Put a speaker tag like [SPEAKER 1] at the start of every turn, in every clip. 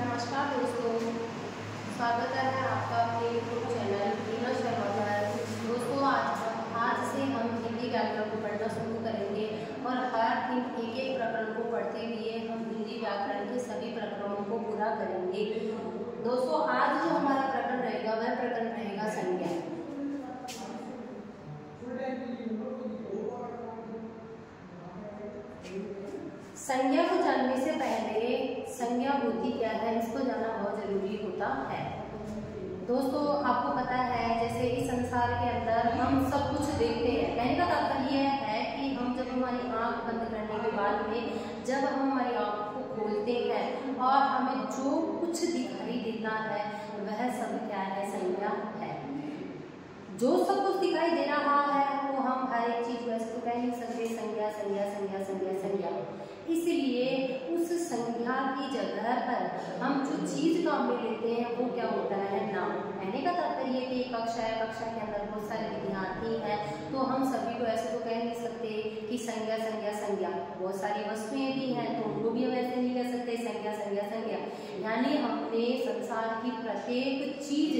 [SPEAKER 1] नमस्कार दोस्तों, स्वागत है आपका अपने यूट्यूब चैनल रीना शर्मा पर। दोस्तों आज से हम हिंदी व्याकरण को पढ़ना शुरू करेंगे और हर दिन एक एक प्रकरण को पढ़ते हुए हम हिंदी व्याकरण के सभी प्रकरणों को पूरा करेंगे। दोस्तों आज जो हमारा प्रकरण रहेगा वह प्रकरण रहेगा संज्ञा। संज्ञा को जानने से पहले संज्ञा होती क्या है इसको जानना बहुत जरूरी होता है। दोस्तों आपको पता है जैसे इस संसार के अंदर हम सब कुछ देखते हैं। कहने का तात्पर्य यह है कि हम जब हमारी आंख बंद करने के बाद में जब हम हमारी आंख को खोलते हैं और हमें जो कुछ दिखाई देता है वह सब क्या है, संज्ञा है। जो सब कुछ दिखाई दे रहा है वो हम हर एक चीज वैसे तो कह नहीं सकते, संज्ञा संज्ञा संज्ञा संज्ञा संज्ञा। इसलिए उस संज्ञा की जगह पर हम जो चीज काम में लेते हैं वो क्या होता है, नाम। कहने का तात्पर्य कि कक्षा है, कक्षा के अंदर बहुत सारे विद्यार्थी हैं तो हम सभी को ऐसे तो कह नहीं सकते कि संज्ञा संज्ञा संज्ञा। बहुत सारी वस्तुएं भी हैं तो उनको भी हम ऐसे नहीं कह सकते संज्ञा संज्ञा संज्ञा। यानी हमने संसार की प्रत्येक चीज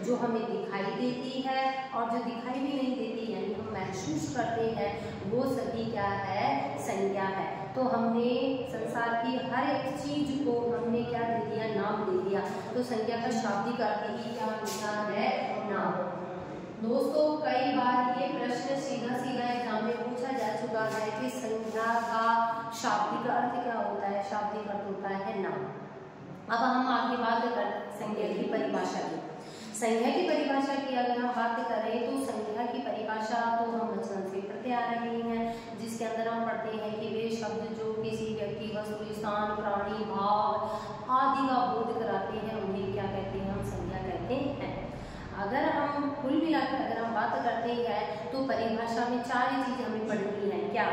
[SPEAKER 1] जो हमें दिखाई देती है और जो दिखाई भी नहीं देती यानी हम महसूस करते हैं वो सभी क्या है, संज्ञा है। तो हमने संसार की हर एक चीज को हमने क्या दे दिया, नाम दे दिया। तो संज्ञा का शाब्दिक अर्थ ही क्या होता है, नाम। दोस्तों कई बार ये प्रश्न सीधा सीधा एग्जाम में पूछा जा चुका है कि संज्ञा का शाब्दिक अर्थ क्या होता है। शाब्दिक अर्थ होता है नाम। अब हम आगे बात करते संज्ञा की परिभाषा की। संज्ञा की परिभाषा की अगर हम बात करें तो संज्ञा की परिभाषा तो हम बचपन से पढ़ते आ रहे हैं, जिसके अंदर हम पढ़ते हैं कि वे शब्द जो किसी व्यक्ति, वस्तु, स्थान, प्राणी, भाव आदि का बोध कराते हैं उन्हें क्या कहते हैं, हम संज्ञा कहते हैं। अगर हम कुल मिलाकर अगर हम बात करते हैं तो परिभाषा में चार चीज हमें पढ़नी है। क्या?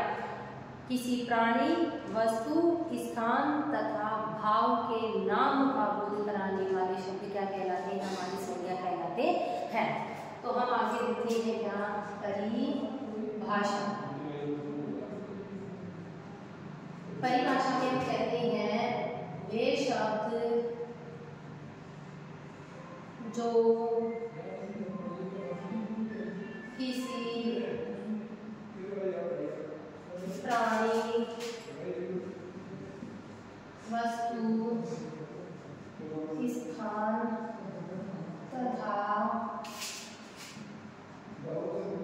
[SPEAKER 1] किसी प्राणी, वस्तु, स्थान तथा भाव के नाम का बोध कराने वाले शब्द क्या कहलाते हैं, हमारी संज्ञा कहलाते हैं। तो हम आगे देखते हैं क्या, परिभाषा। परिभाषा में हम कहते हैं वे शब्द जो किसी प्राणी, वस्तु, स्थान तथा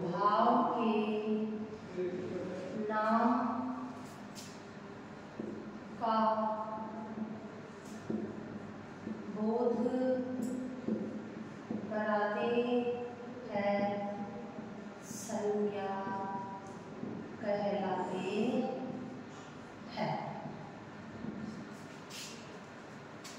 [SPEAKER 1] भाव के नाम का बोध कराते हैं संज्ञा कहलाते हैं।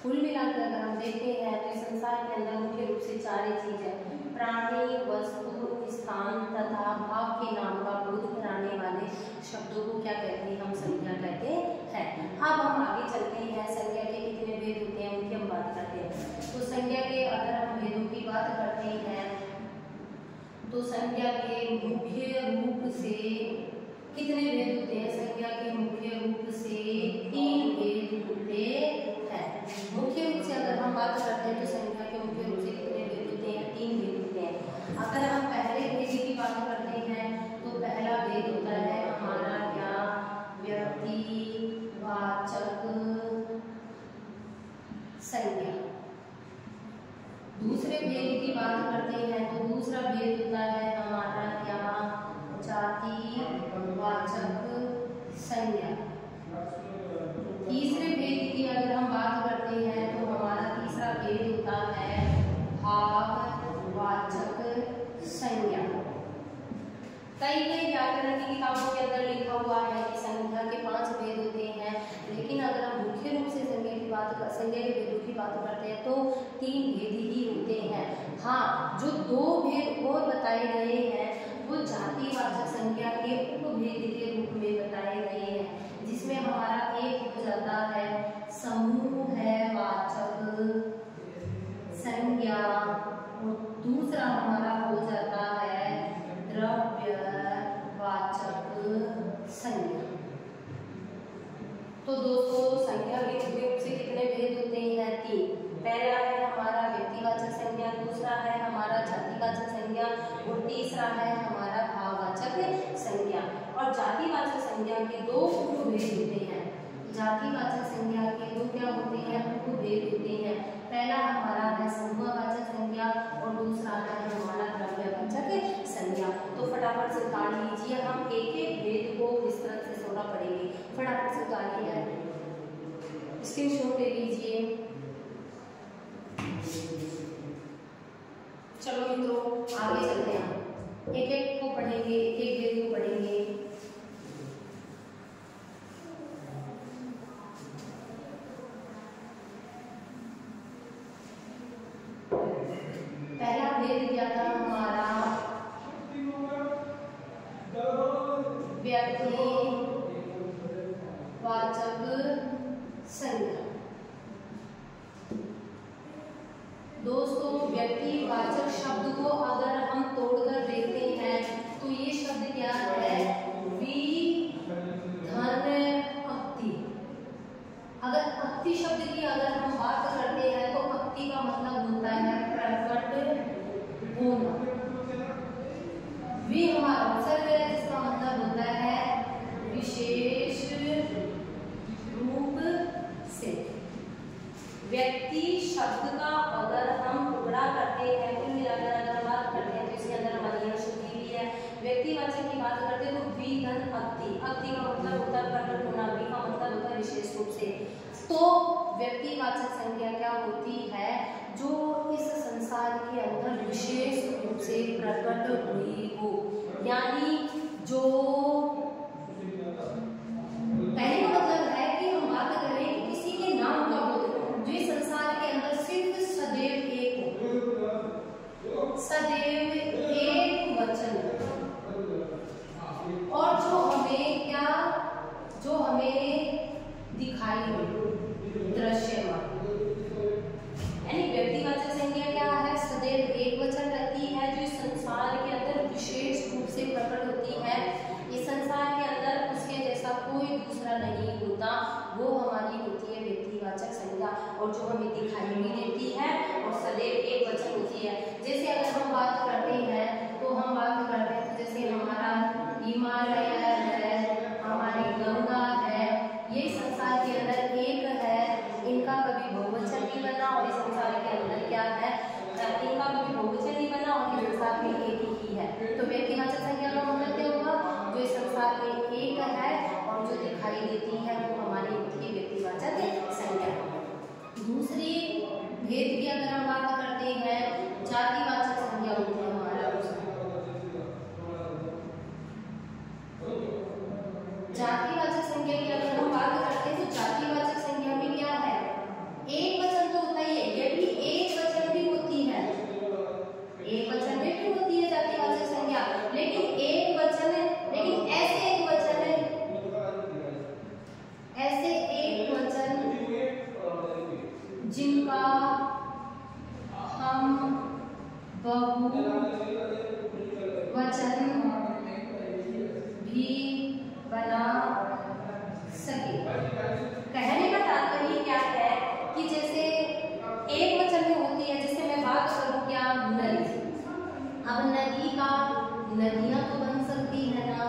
[SPEAKER 1] कुल मिलाकर अगर हम देखते हैं तो इस संसार के अंदर मुख्य रूप से चार चीज है, प्राणी, वस्तु, स्थान तथा भाव के नाम का बोध कराने वाले शब्दों को क्या कहते हैं, हम संज्ञा कहते हैं। अब हम आगे चलते हैं, संज्ञा के कितने भेद होते हैं उनकी हम बात करते हैं। तो संज्ञा के अगर हम भेदों की बात करते हैं तो संज्ञा के मुख्य रूप से कितने भेद होते हैं, संज्ञा के मुख्य रूप से तीन भेद होते हैं। मुख्य रूप से अगर हम बात करते हैं तो संज्ञा के मुख्य रूप से कितने भेद होते हैं, तीन भेद होते हैं। अगर हम पहले भेद की बात करते हैं तो पहला भेद होता है हमारा क्या, व्यक्तिवाचक संज्ञा। दूसरे भेद की बात करते हैं तो दूसरा भेद होता है हमारा क्या, जातिवाचक संज्ञा। तीसरे भेद की अगर हम बात करते हैं तो हमारा तीसरा भेद होता है भाववाचक संज्ञा। कई व्याकरण की किताबों के अंदर लिखा हुआ है कि संज्ञा के 5 भेद होते हैं, लेकिन अगर हम मुख्य रूप से संज्ञा के भेदों की बात करते हैं तो 3 भेद ही होते हैं। हाँ, जो 2 भेद और बताए गए हैं वो जातिवाचक संज्ञा के उपभेद के रूप में बताए गए हैं, जिसमें हमारा एक हो जाता है समूह है वाचक संज्ञा और दूसरा हमारा हो जाता है द्रव्यवाचक संज्ञा। तो दोस्तों संज्ञा के मुख्य रूप से कितने भेद होते हैं, 3। के दो उपभेद होते हैं। जातिवाचक संज्ञा के दो क्या होते हैं, उपभेद होते हैं। पहला हमारा है समूहवाचक संज्ञा और दूसरा है हमारा द्रव्यवाचक संज्ञा। तो फटाफट से उतार लीजिए, हम एक एक भेद को विस्तृत से थोड़ा पढ़ेंगे। फटाफट से उतारिए, स्क्रीनशॉट ले लीजिए। चलो मित्रों आगे चलते हैं, एक एक को पढ़ेंगे, एक एक भेद को पढ़ेंगे। पहला भेद क्या था हमारा, व्यक्तिवाचक संज्ञा। दोस्तों व्यक्तिवाचक शब्द को अगर हम तोड़कर देखते हैं तो ये शब्द क्या है, वि धन अक्ति। अगर अक्ति शब्द की अगर हम बात करते हैं तो अक्ति का मतलब होता है प्रकट होना। वि हमारा उपसर्ग है जिसका मतलब होता है विशेष रूप से। व्यक्ति शब्द का अगर हम टुकड़ा करते हैं, कुल मिलाकर अगर बात करते हैं तो इसके अंदर हमारी यह शुद्धि भी है। व्यक्तिवाचक की बात करते हैं तो वि धन अक्ति। अक्ति का मतलब होता है प्रकट होना, वि का मतलब होता है विशेष रूप से। तो व्यक्तिवाचक संज्ञा क्या होती है, जो इस संसार के अंदर विशेष रूप से प्रकट हुई हो। यानी जो पहले का मतलब है कि हम बात करें कि किसी के नाम का बोध जो इस संसार के अंदर सिर्फ सदैव एक हो, सदैव एक वचन, और जो हमें क्या, जो हमें दिखाई दृश्यमान। यानी व्यक्तिवाचक संज्ञा क्या है, सदैव एक वचन रहती है जो इस संसार के अंदर विशेष रूप से प्रकट होती है। इस संसार के अंदर उसके जैसा कोई दूसरा नहीं होता, वो हमारी होती है व्यक्तिवाचक संज्ञा, और जो हमें दिखाई भी देती है और सदैव एक वचन होती है। जैसे अगर हम बात करते हैं तो हम बात करते हैं तो जैसे हमारा हिमालय है, हमारी गंगा है, ये संसार के अंदर एक है, इनका कभी बहुवचन नहीं बना, और इस संसार के अंदर क्या है, इनका कभी बहुवचन नहीं बना और इस संसार में एक ही है। तो व्यक्तिवाचक संज्ञा का मतलब क्या होगा, जो इस संसार में एक है और जो दिखाई देती है वो हमारी होती है व्यक्तिवाचक संज्ञा। दूसरी भेद की अगर हम बात करते हैं, जातिवाचक संज्ञा होती है हमारा। जातिवाचक संज्ञा की अगर हम बात करते हैं तो जातिवाचक संज्ञा में क्या है, एक वचन तो होता ही है, ये भी एक वचन भी होती है, एक वचन में भी होती है जातिवाचक संज्ञा, लेकिन एक वचन है, लेकिन ऐसे एक वचन है, ऐसे एक वचन जिनका हम बहुवचन भी बना सके। कहने का तात्पर्य क्या है कि जैसे एक वचन में होती है, जैसे मैं बात करूं क्या, नदी। अब नदी का नदियां तो बन सकती है ना,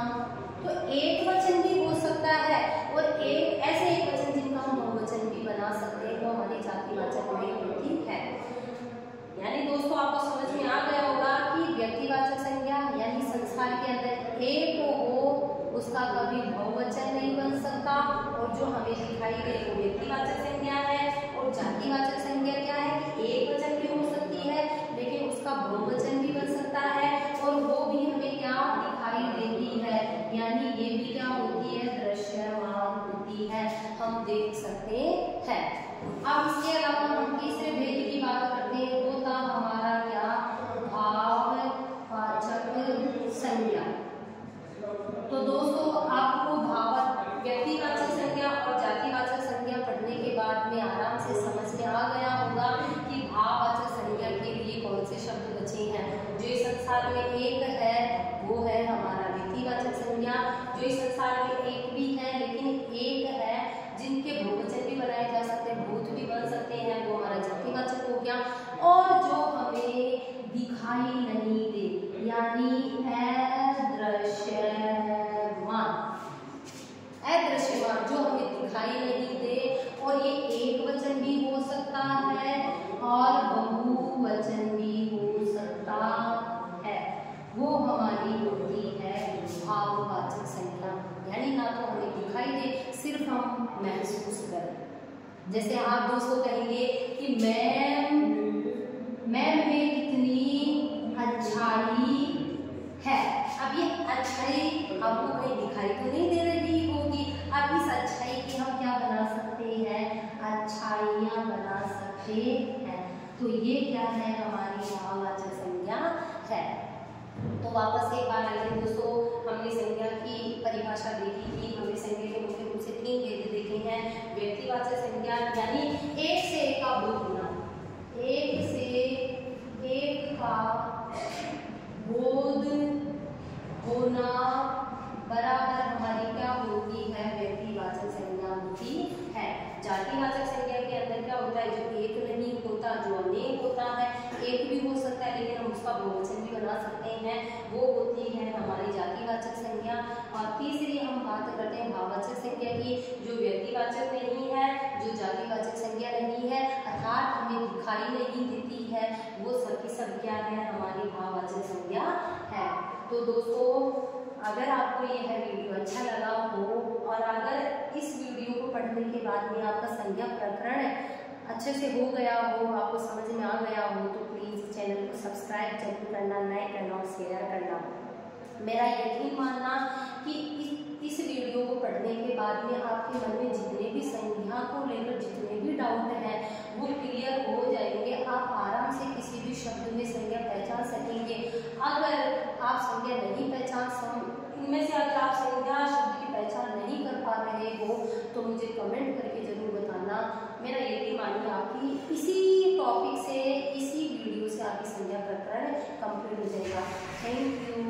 [SPEAKER 1] तो एक वचन भी हो सकता है, और एक ऐसे एक वचन जिनका हम बहुवचन भी बना सकते हैं, वो हमारी जातिवाचक में होती है। यानी दोस्तों आपको समझ में आ गया होगा कि व्यक्तिवाचक संज्ञा यानी संसार के अंदर एक हो, उसका कभी बहुवचन नहीं बन सकता, और जो हमें दिखाई दे वो व्यक्तिवाचक संज्ञा है। और जातिवाचक संज्ञा क्या है कि एक वचन भी हो सकती है, लेकिन उसका बहुवचन भी बन सकता है, और वो भी हमें क्या दिखाई देती है, यानी ये भी क्या होती है, दृश्यमान होती है, हम देख सकते हैं। अब इसके अलावा हम तीसरे भेद की बात करते हैं, वो था हमारा क्या, भाववाचक संज्ञा। तो दोस्तों आपको व्यक्तिवाचक संज्ञा और जातिवाचक संज्ञा पढ़ने के बाद में आराम से समझ में आ गया होगा कि भाववाचक संज्ञा के लिए कौन से शब्द बचे हैं। जो इस संसार में एक है वो है हमारा व्यक्तिवाचक संज्ञा, जो इस संसार में एक भी है लेकिन एक है जिनके बहुवचन भी बनाए जा सकते हैं, भूत भी बन सकते हैं, वो हमारा जातिवाचक हो गया। और जो हमें दिखाई नहीं दे यानी अदृश्यमान, भाववाचक संज्ञा, यानी ना तो हमें दिखाई दे, सिर्फ हम महसूस करें। जैसे आप दोस्तों कहेंगे कि मैम में कितनी अच्छाई है। अब ये अच्छाई आपको कहीं दिखाई तो नहीं दे रही होगी। अब इस अच्छाई की हम क्या बना सकते हैं, अच्छाइयाँ बना सकते हैं। तो ये क्या है, हमारी भाववाचक संज्ञा है। तो वापस एक बार आइए दोस्तों, हमने संज्ञा की परिभाषा देखी थी, हमने संज्ञा के मुख्य रूप से 3 भेद देखे हैं। व्यक्तिवाचक संज्ञा यानी एक से एक का बोध होना, एक से एक का बोध होना बराबर हमारी क्या होती है, व्यक्तिवाचक संज्ञा होती है। जातिवाचक संज्ञा के अंदर क्या होता है, जो एक नहीं होता, जो अनेक होता है, एक भी हो सकता है लेकिन हम उसका बहुवचन भी बना सकते हैं, वो होती है हमारी जातिवाचक संज्ञा। और तीसरी हम बात करते हैं भाववाचक संज्ञा की, जो व्यक्तिवाचक नहीं है, जो जातिवाचक संज्ञा नहीं है, अर्थात हमें दिखाई नहीं देती है, वो सब की सब क्या है, हमारी भाववाचक संज्ञा है। तो दोस्तों अगर आपको यह वीडियो अच्छा लगा हो और अगर इस वीडियो को पढ़ने के बाद में आपका संज्ञा प्रकरण अच्छे से हो गया हो, आपको समझ में आ गया हो, तो प्लीज़ चैनल को सब्सक्राइब जरूर करना, लाइक करना और शेयर करना। मेरा यकीन मानना कि इस वीडियो को पढ़ने के बाद में आपके मन में जितने भी संज्ञा को लेकर जितने भी डाउट हैं वो क्लियर हो जाएंगे। आप आराम से किसी भी शब्द में संज्ञा पहचान सकेंगे। अगर आप संज्ञा नहीं इनमें से अगर आप संज्ञा शब्द की पहचान नहीं कर पा रहे हो तो मुझे कमेंट करके जरूर बताना। मेरा यकीन मानिए आपकी इसी टॉपिक से, इसी वीडियो से आपकी संज्ञा प्रकरण कंप्लीट हो जाएगा। Thank you.